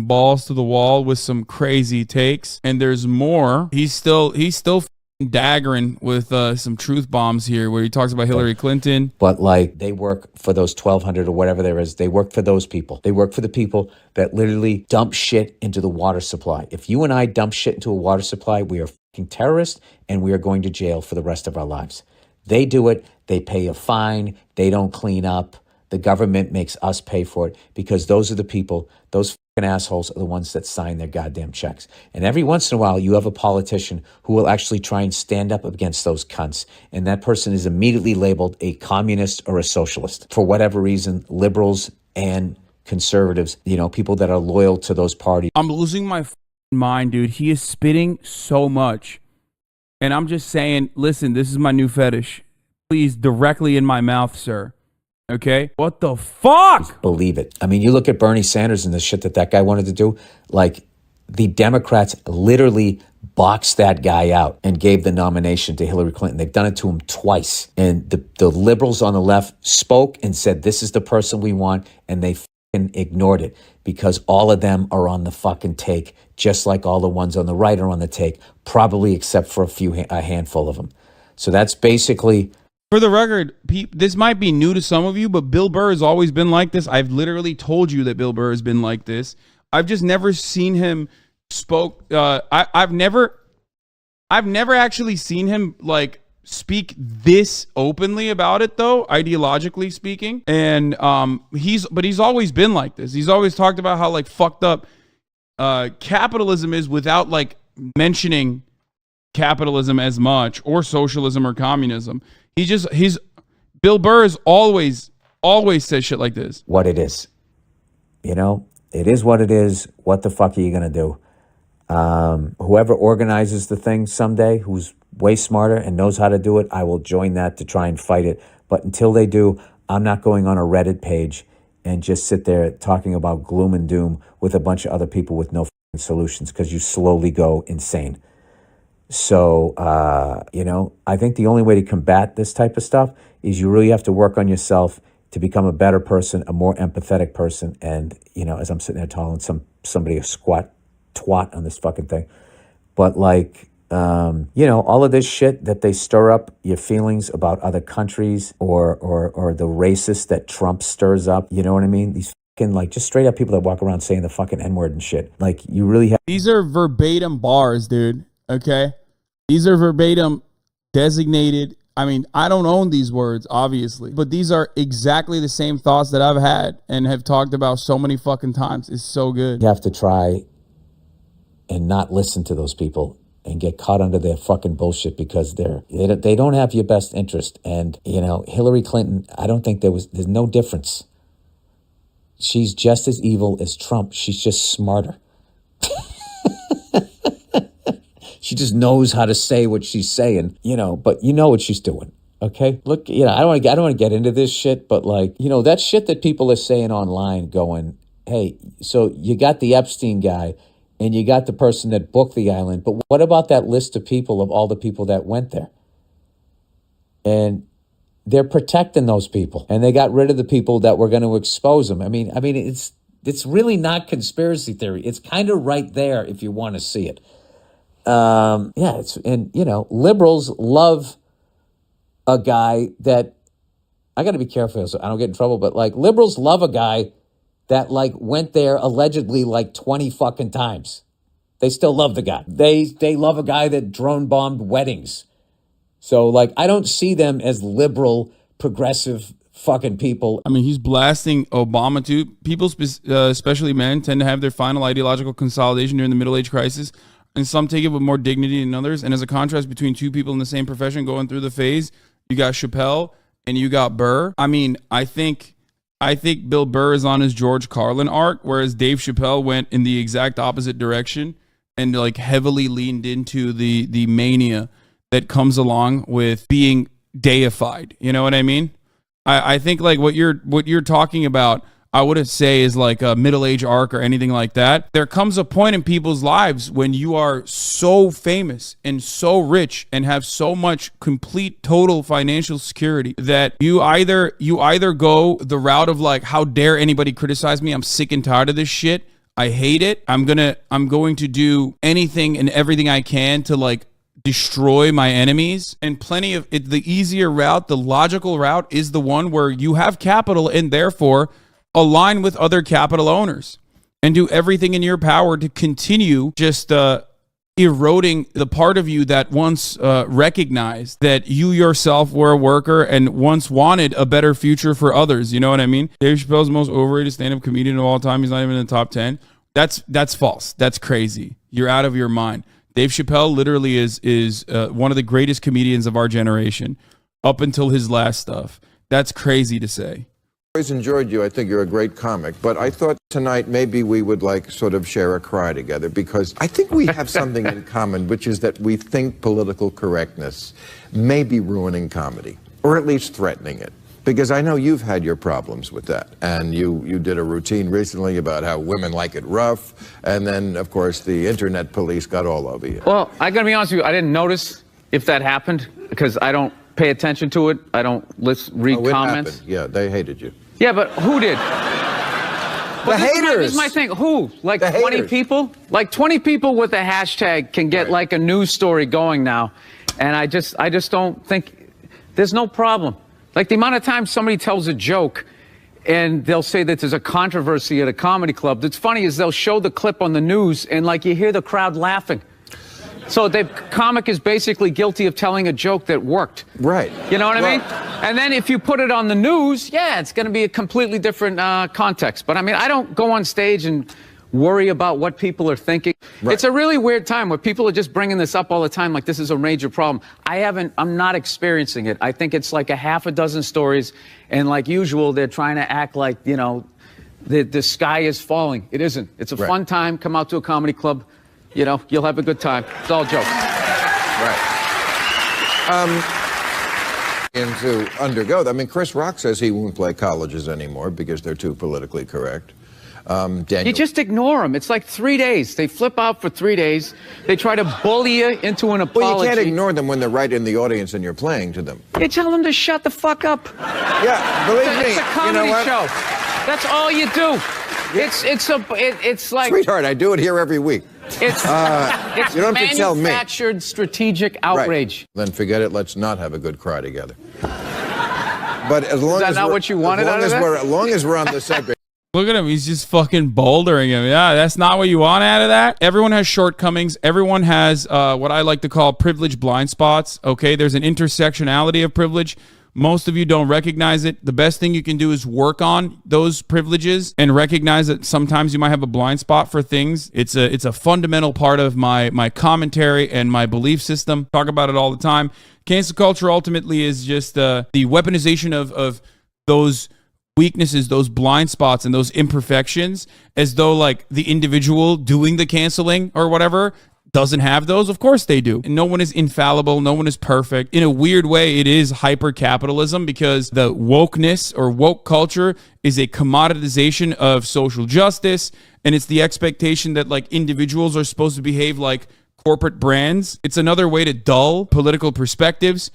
balls to the wall with some crazy takes, and there's more. He's still daggering with some truth bombs here where he talks about Hillary Clinton. But like, they work for those 1,200 or whatever there is. They work for those people. They work for the people that literally dump shit into the water supply. If you and I dump shit into a water supply, we are fucking terrorists and we are going to jail for the rest of our lives. They do it. They pay a fine. They don't clean up. The government makes us pay for it because those are the people, those fucking assholes are the ones that sign their goddamn checks. And every once in a while, you have a politician who will actually try and stand up against those cunts. And that person is immediately labeled a communist or a socialist. For whatever reason, liberals and conservatives, you know, people that are loyal to those parties. I'm losing my mind, dude. He is spitting so much. And I'm just saying, listen, this is my new fetish. Please, directly in my mouth, sir. Okay? What the fuck? Just believe it. I mean, you look at Bernie Sanders and the shit that guy wanted to do. Like, the Democrats literally boxed that guy out and gave the nomination to Hillary Clinton. They've done it to him twice. And the liberals on the left spoke and said, this is the person we want. And they fucking ignored it because all of them are on the fucking take, just like all the ones on the right are on the take, probably except for a handful of them. So that's basically... For the record, this might be new to some of you, but Bill Burr has always been like this. I've literally told you that Bill Burr has been like this. I've just never seen him I've never actually seen him like speak this openly about it, though, ideologically speaking. And he's always been like this. He's always talked about how like fucked up capitalism is without like mentioning capitalism as much, or socialism or communism. Bill Burr has always said shit like this. What it is. You know, it is what it is. What the fuck are you going to do? Whoever organizes the thing someday, who's way smarter and knows how to do it, I will join that to try and fight it. But until they do, I'm not going on a Reddit page and just sit there talking about gloom and doom with a bunch of other people with no solutions, because you slowly go insane. So, you know, I think the only way to combat this type of stuff is you really have to work on yourself to become a better person, a more empathetic person. And, you know, as I'm sitting there telling somebody a squat twat on this fucking thing. But like, you know, all of this shit that they stir up your feelings about other countries or the racist that Trump stirs up, you know what I mean? These fucking like just straight up people that walk around saying the fucking N-word and shit. Like, you really have... These are verbatim bars, dude. Okay? These are verbatim designated. I mean, I don't own these words, obviously, but these are exactly the same thoughts that I've had and have talked about so many fucking times. It's so good. You have to try and not listen to those people and get caught under their fucking bullshit, because they don't have your best interest. And, you know, Hillary Clinton, I don't think there's no difference. She's just as evil as Trump. She's just smarter. She just knows how to say what she's saying, you know, but you know what she's doing. Okay, look, you know, I don't want to get into this shit, but like, you know, that shit that people are saying online going, hey, so you got the Epstein guy and you got the person that booked the island, but what about that list of people, of all the people that went there? And they're protecting those people, and they got rid of the people that were going to expose them. I mean, it's really not conspiracy theory. It's kind of right there if you want to see it. Yeah, and you know, liberals love a guy that, I got to be careful so I don't get in trouble, but like, liberals love a guy that like went there allegedly like 20 fucking times. They still love the guy. They love a guy that drone bombed weddings. So like, I don't see them as liberal, progressive fucking people. I mean, he's blasting Obama too. People, especially men, tend to have their final ideological consolidation during the middle age crisis, and some take it with more dignity than others. And as a contrast between two people in the same profession going through the phase, you got Chappelle and you got Burr. I mean, I think Bill Burr is on his George Carlin arc, whereas Dave Chappelle went in the exact opposite direction and like heavily leaned into the mania that comes along with being deified. You know what I mean? I think like what you're talking about, I wouldn't say is like a middle-age arc or anything like that. There comes a point in people's lives when you are so famous and so rich and have so much complete total financial security that you either go the route of like, how dare anybody criticize me? I'm sick and tired of this shit. I hate it. I'm going to do anything and everything I can to like destroy my enemies. And plenty of it, the easier route, the logical route is the one where you have capital and therefore align with other capital owners and do everything in your power to continue just eroding the part of you that once recognized that you yourself were a worker and once wanted a better future for others. You know what I mean? Dave Chappelle's the most overrated stand-up comedian of all time. He's not even in the top 10. That's false. That's crazy. You're out of your mind. Dave Chappelle literally is one of the greatest comedians of our generation up until his last stuff. That's crazy to say. Always enjoyed you. I think you're a great comic, but I thought tonight maybe we would like sort of share a cry together, because I think we have something in common, which is that we think political correctness may be ruining comedy, or at least threatening it. Because I know you've had your problems with that, and you did a routine recently about how women like it rough, and then of course the internet police got all over you. Well, I gotta be honest with you, I didn't notice if that happened because I don't pay attention to it. I don't read comments. Happened. Yeah, they hated you. Yeah, but who did? The haters. This is my thing. Who? Like the 20 haters. people? Like 20 people with a hashtag can get like a news story going now. And I just don't think there's no problem. Like the amount of times somebody tells a joke and they'll say that there's a controversy at a comedy club. That's funny is they'll show the clip on the news and like you hear the crowd laughing. So the comic is basically guilty of telling a joke that worked. Right. You know what I mean? And then if you put it on the news, yeah, it's going to be a completely different context. But I mean, I don't go on stage and worry about what people are thinking. Right. It's a really weird time where people are just bringing this up all the time like this is a major problem. I'm not experiencing it. I think it's like a half a dozen stories, and like usual, they're trying to act like, you know, the sky is falling. It isn't. It's a fun time. Come out to a comedy club. You know, you'll have a good time. It's all jokes. Right. And to undergo that, I mean, Chris Rock says he won't play colleges anymore because they're too politically correct. Daniel. You just ignore them. It's like 3 days. They flip out for 3 days. They try to bully you into an apology. Well, you can't ignore them when they're right in the audience and you're playing to them. You tell them to shut the fuck up. Yeah, believe me. It's a comedy show. That's all you do. Yeah. It's like, sweetheart, I do it here every week. It's you don't have to tell me. Manufactured strategic outrage. Right. Then forget it. Let's not have a good cry together. But as long as not what you wanted out of that? As long as we're on the subject. Look at him. He's just fucking bouldering him. Yeah, that's not what you want out of that. Everyone has shortcomings. Everyone has what I like to call privilege blind spots. Okay, there's an intersectionality of privilege. Most of you don't recognize it. The best thing you can do is work on those privileges and recognize that sometimes you might have a blind spot for things. It's a fundamental part of my commentary and my belief system. Talk about it all the time. Cancel culture ultimately is just the weaponization of those weaknesses, those blind spots, and those imperfections, as though like the individual doing the canceling or whatever doesn't have those. Of course they do. And no one is infallible. No one is perfect. In a weird way, it is hyper-capitalism because the wokeness or woke culture is a commoditization of social justice. And it's the expectation that like individuals are supposed to behave like corporate brands. It's another way to dull political perspectives.